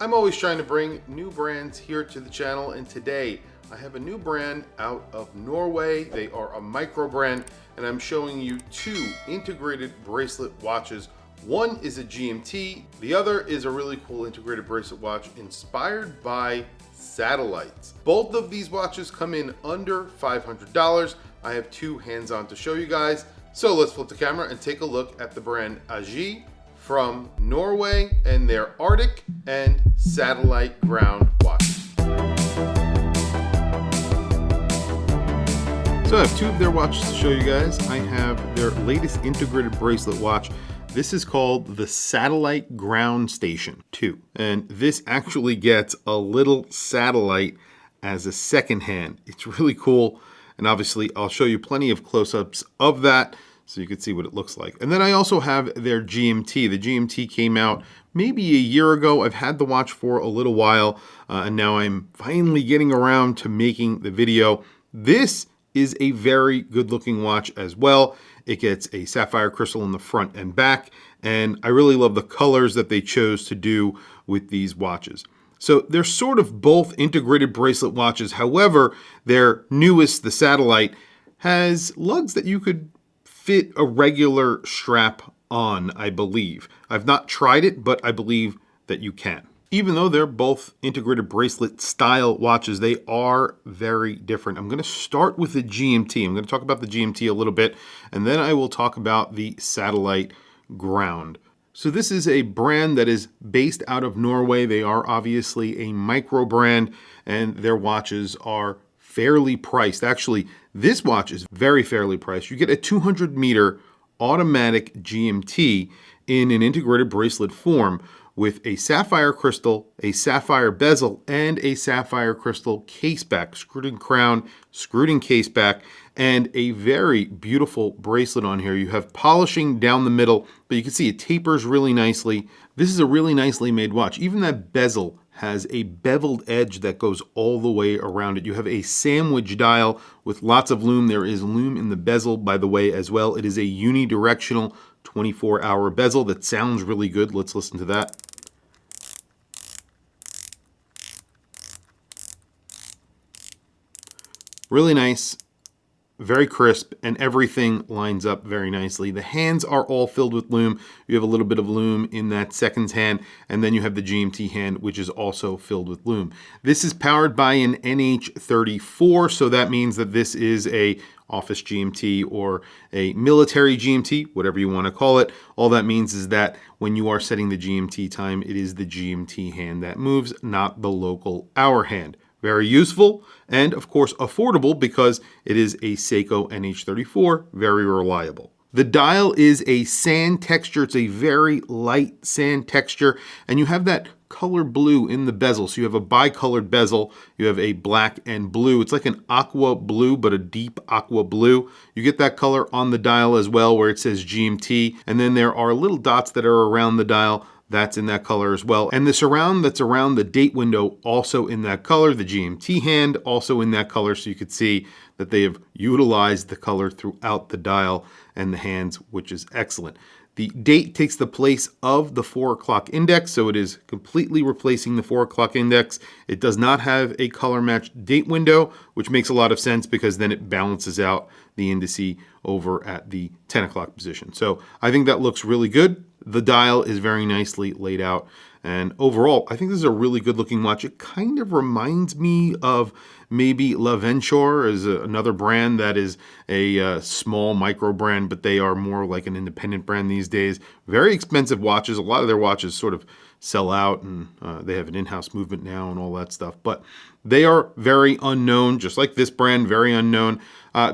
I'm always trying to bring new brands here to the channel, and today I have a new brand out of Norway. They are a micro brand, and I'm showing you two integrated bracelet watches. One is a GMT, the other is a really cool integrated bracelet watch inspired by satellites. Both of these watches come in under $500. I have two hands-on to show you guys. So let's flip the camera and take a look at the brand AG from Norway and their Arctic and satellite ground watches. So I have two of their watches to show you guys. I have their latest integrated bracelet watch. This is called the Satellite Ground Station 2. And this actually gets a little satellite as a second hand. It's really cool. And obviously I'll show you plenty of close-ups of that so you can see what it looks like. And then I also have their GMT. The GMT came out maybe a year ago. I've had the watch for a little while, and now I'm finally getting around to making the video. This is a very good looking watch as well. It gets a sapphire crystal in the front and back, and I really love the colors that they chose to do with these watches. So they're sort of both integrated bracelet watches. However, their newest, the Satellite, has lugs that you could fit a regular strap on, I believe. I've not tried it, but I believe that you can. Even though they're both integrated bracelet style watches, they are very different. I'm going to start with the GMT. I'm going to talk about the GMT a little bit, and then I will talk about the Satellite Ground. So this is a brand that is based out of Norway. They are obviously a micro brand, and their watches are fairly priced. Actually, this watch is very fairly priced. You get a 200 meter automatic GMT in an integrated bracelet form with a sapphire crystal, a sapphire bezel, and a sapphire crystal case back, screwed in crown, screwed in case back, and a very beautiful bracelet on here. You have polishing down the middle, but you can see it tapers really nicely. This is a really nicely made watch. Even that bezel has a beveled edge that goes all the way around it. You have a sandwich dial with lots of lume. There is lume in the bezel, by the way, as well. It is a unidirectional 24-hour bezel that sounds really good. Let's listen to that. Really nice, very crisp, and everything lines up very nicely. The hands are all filled with lume. You have a little bit of lume in that second hand, and then you have the GMT hand, which is also filled with lume. This is powered by an NH34, so that means that this is a office GMT or a military GMT, whatever you want to call it. All that means is that when you are setting the GMT time, it is the GMT hand that moves, not the local hour hand. Very useful and, of course, affordable because it is a Seiko NH34, very reliable. The dial is a sand texture. It's a very light sand texture, and you have that color blue in the bezel. So you have a bicolored bezel. You have a black and blue. It's like an aqua blue, but a deep aqua blue. You get that color on the dial as well where it says GMT, and then there are little dots that are around the dial. That's in that color as well. And the surround that's around the date window also in that color. The GMT hand also in that color. So you could see that they have utilized the color throughout the dial and the hands, which is excellent. The date takes the place of the 4 o'clock index, so it is completely replacing the 4 o'clock index. It does not have a color matched date window, which makes a lot of sense because then it balances out the indice over at the 10 o'clock position. So I think that looks really good. The dial is very nicely laid out. And overall, I think this is a really good looking watch. It kind of reminds me of maybe L'Aventure is another brand that is a small micro brand, but they are more like an independent brand these days. Very expensive watches. A lot of their watches sort of sell out, and they have an in-house movement now and all that stuff. But they are very unknown, just like this brand, very unknown.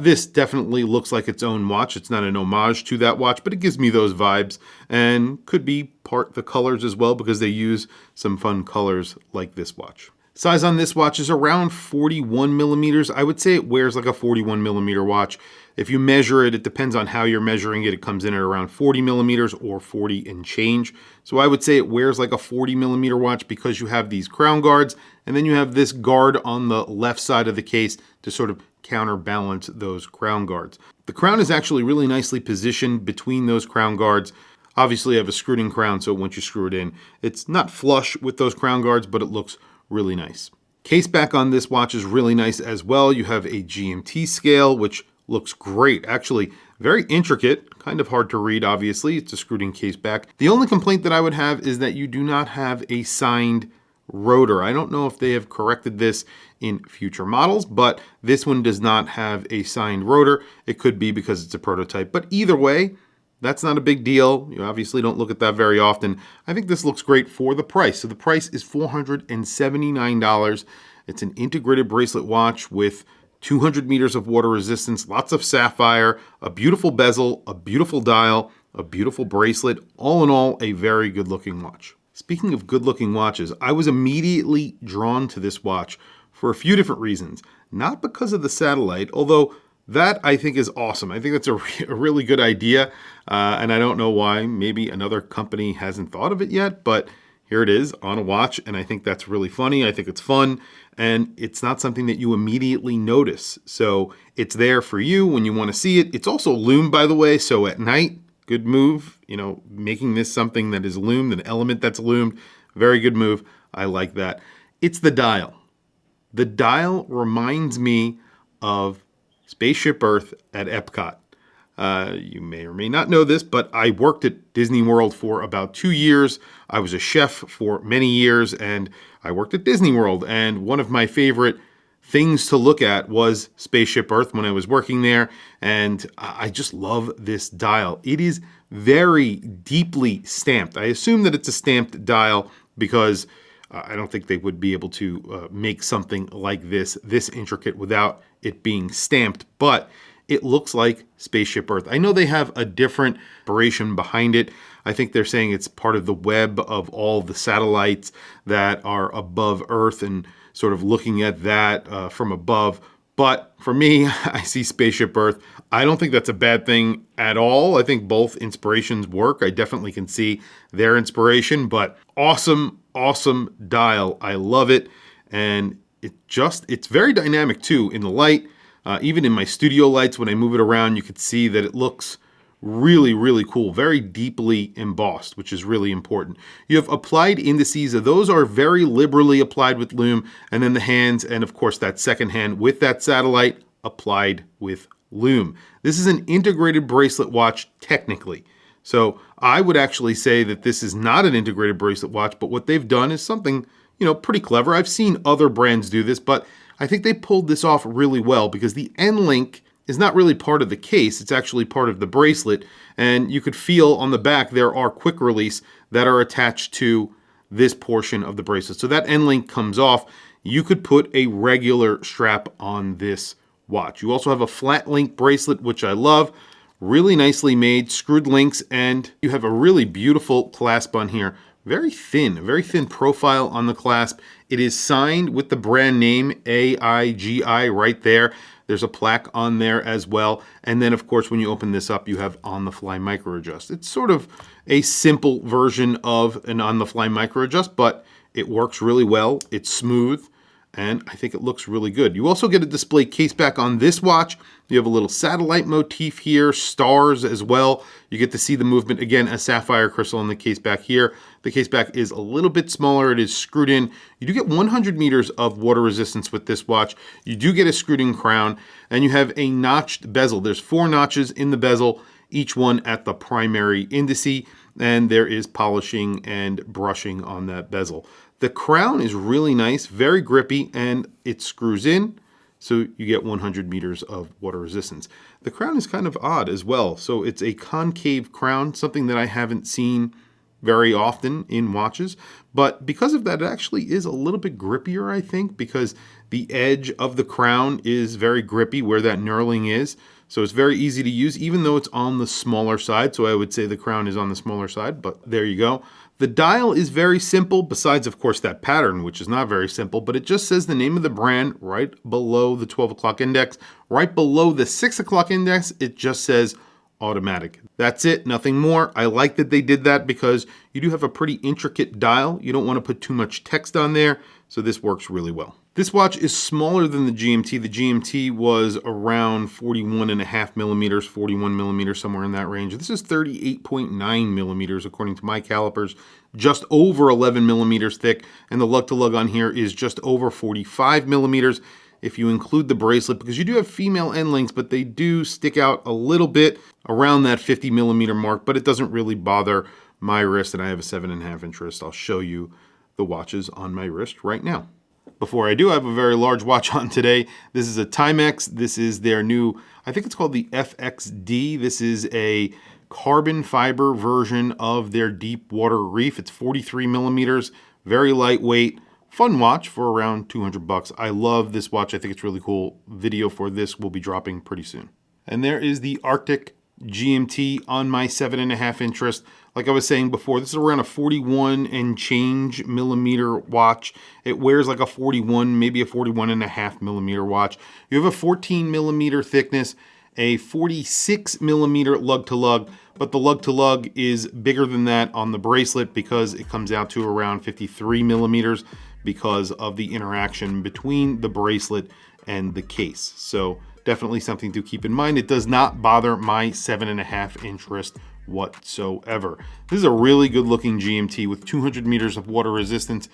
This definitely looks like its own watch. It's not an homage to that watch, but it gives me those vibes, and could be part the colors as well because they use some fun colors like this watch. Size on this watch is around 41 millimeters. I would say it wears like a 41 millimeter watch. If you measure it, it depends on how you're measuring it. It comes in at around 40 millimeters or 40 and change. So I would say it wears like a 40 millimeter watch because you have these crown guards, and then you have this guard on the left side of the case to sort of counterbalance those crown guards. The crown is actually really nicely positioned between those crown guards. Obviously, I have a screwed-in crown, so once you screw it in, it's not flush with those crown guards, but it looks really nice. Case back on this watch is really nice as well. You have a GMT scale, which looks great. Actually, very intricate, kind of hard to read, obviously. It's a screwed-in case back. The only complaint that I would have is that you do not have a signed rotor. I don't know if they have corrected this in future models, but this one does not have a signed rotor. It could be because it's a prototype, but either way, that's not a big deal. You obviously don't look at that very often. I think this looks great for the price. So the price is $479. It's an integrated bracelet watch with 200 meters of water resistance, lots of sapphire, a beautiful bezel, a beautiful dial, a beautiful bracelet. All in all, a very good looking watch. Speaking of good looking watches, I was immediately drawn to this watch for a few different reasons. Not because of the satellite, although that I think is awesome. I think that's a really good idea, and I don't know why. Maybe another company hasn't thought of it yet, but here it is on a watch, and I think that's really funny. I think it's fun, and it's not something that you immediately notice. So it's there for you when you want to see it. It's also loomed, by the way, so at night, good move. You know, making this something that is loomed, an element that's loomed, very good move. I like that. It's the dial. The dial reminds me of Spaceship Earth at Epcot. You may or may not know this, but I worked at Disney World for about 2 years. I was a chef for many years, and I worked at Disney World. And one of my favorite things to look at was Spaceship Earth when I was working there. And I just love this dial. It is very deeply stamped. I assume that it's a stamped dial because I don't think they would be able to make something like this intricate without it being stamped, but it looks like Spaceship Earth. I know they have a different operation behind it. I think they're saying it's part of the web of all the satellites that are above Earth and sort of looking at that from above. But for me, I see Spaceship Earth. I don't think that's a bad thing at all. I think both inspirations work. I definitely can see their inspiration, but awesome dial. I love it. And it's very dynamic too in the light. Even in my studio lights, when I move it around, you could see that it looks really, really cool. Very deeply embossed, which is really important. You have applied indices. Those are very liberally applied with lume. And then the hands, and of course that second hand with that satellite applied with lume. This is an integrated bracelet watch technically. So I would actually say that this is not an integrated bracelet watch, but what they've done is something, pretty clever. I've seen other brands do this, but I think they pulled this off really well because the end link is not really part of the case. It's actually part of the bracelet. And you could feel on the back there are quick release that are attached to this portion of the bracelet. So that end link comes off. You could put a regular strap on this watch. You also have a flat link bracelet, which I love. Really nicely made, screwed links, and you have a really beautiful clasp on here. Very thin profile on the clasp. It is signed with the brand name AIGI right there. There's a plaque on there as well. And then, of course, when you open this up, you have on-the-fly micro adjust. It's sort of a simple version of an on-the-fly micro adjust, but it works really well. It's smooth, and I think it looks really good. You also get a display case back on this watch. You have a little satellite motif here, stars as well. You get to see the movement. Again, a sapphire crystal in the case back here. The case back is a little bit smaller. It is screwed in. You do get 100 meters of water resistance with this watch. You do get a screwed in crown, and you have a notched bezel. There's 4 notches in the bezel, each one at the primary indice, and there is polishing and brushing on that bezel. The crown is really nice, very grippy, and it screws in, so you get 100 meters of water resistance. The crown is kind of odd as well. So it's a concave crown, something that I haven't seen very often in watches. But because of that, it actually is a little bit grippier, I think, because the edge of the crown is very grippy where that knurling is. So it's very easy to use, even though it's on the smaller side. So I would say the crown is on the smaller side, but there you go. The dial is very simple, besides, of course, that pattern, which is not very simple, but it just says the name of the brand right below the 12 o'clock index. Right below the 6 o'clock index, it just says automatic. That's it, nothing more. I like that they did that because you do have a pretty intricate dial. You don't want to put too much text on there, so this works really well. This watch is smaller than the GMT. The GMT was around 41.5 millimeters, 41 millimeters, somewhere in that range. This is 38.9 millimeters according to my calipers, just over 11 millimeters thick, and the lug-to-lug on here is just over 45 millimeters if you include the bracelet, because you do have female end links, but they do stick out a little bit around that 50 millimeter mark, but it doesn't really bother my wrist, and I have a 7.5 inch wrist. I'll show you the watches on my wrist right now. Before I do, I have a very large watch on today. This is a Timex. This is their new, I think it's called the FXD. This is a carbon fiber version of their deep water reef. It's 43 millimeters, very lightweight, fun watch for around 200 bucks. I love this watch. I think it's really cool. Video for this will be dropping pretty soon. And there is the Arctic GMT on my 7.5 inch wrist. Like I was saying before, this is around a 41 and change millimeter watch. It wears like a 41, maybe a 41.5 millimeter watch. You have a 14 millimeter thickness, a 46 millimeter lug to lug, but the lug to lug is bigger than that on the bracelet because it comes out to around 53 millimeters because of the interaction between the bracelet and the case. So definitely something to keep in mind. It does not bother my 7.5 inch wrist whatsoever. This is a really good looking GMT with 200 meters of water resistance.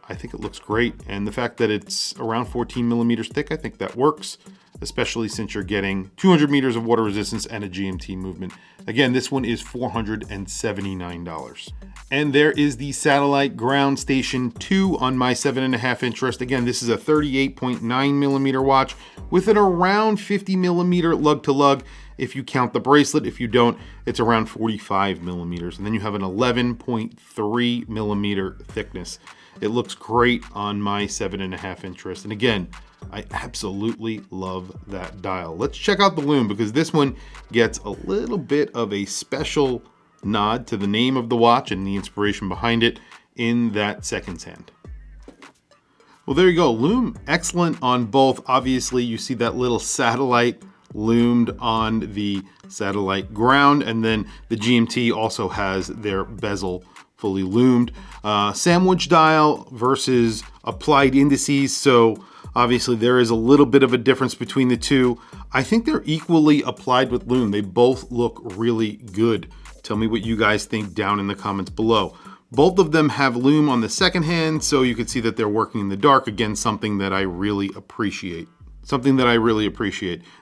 I think it looks great. And the fact that it's around 14 millimeters thick, I think that works, especially since you're getting 200 meters of water resistance and a GMT movement. Again, this one is $479. And there is the Satellite Ground Station 2 on my 7.5 inch wrist. Again, this is a 38.9 millimeter watch with an around 50 millimeter lug to lug. If you count the bracelet, if you don't, it's around 45 millimeters. And then you have an 11.3 millimeter thickness. It looks great on my 7.5 inch wrist. And again, I absolutely love that dial. Let's check out the lume because this one gets a little bit of a special nod to the name of the watch and the inspiration behind it in that seconds hand. Well, there you go. Lume, excellent on both. Obviously, you see that little satellite loomed on the Satellite Ground, and then the GMT also has their bezel fully loomed. Sandwich dial versus applied indices, so obviously there is a little bit of a difference between the two. I think they're equally applied with lume. They both look really good. Tell me what you guys think down in the comments below. Both of them have lume on the second hand, so you can see that they're working in the dark. Again, something that I really appreciate.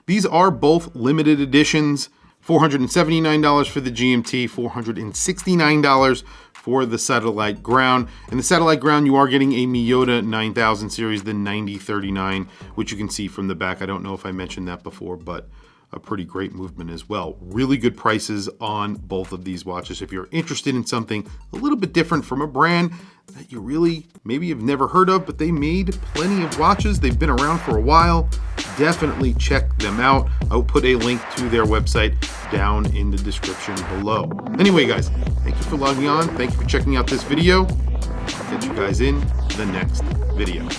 These are both limited editions. $479 for the GMT, $469 for the Satellite Ground. And the Satellite Ground, you are getting a Miyota 9000 series, the 9039, which you can see from the back. I don't know if I mentioned that before, but a pretty great movement as well. Really good prices on both of these watches. If you're interested in something a little bit different from a brand that you really maybe have never heard of, but they made plenty of watches, they've been around for a while, definitely check them out. I'll put a link to their website down in the description below. Anyway, guys, thank you for logging on. Thank you for checking out this video. I'll catch you guys in the next video.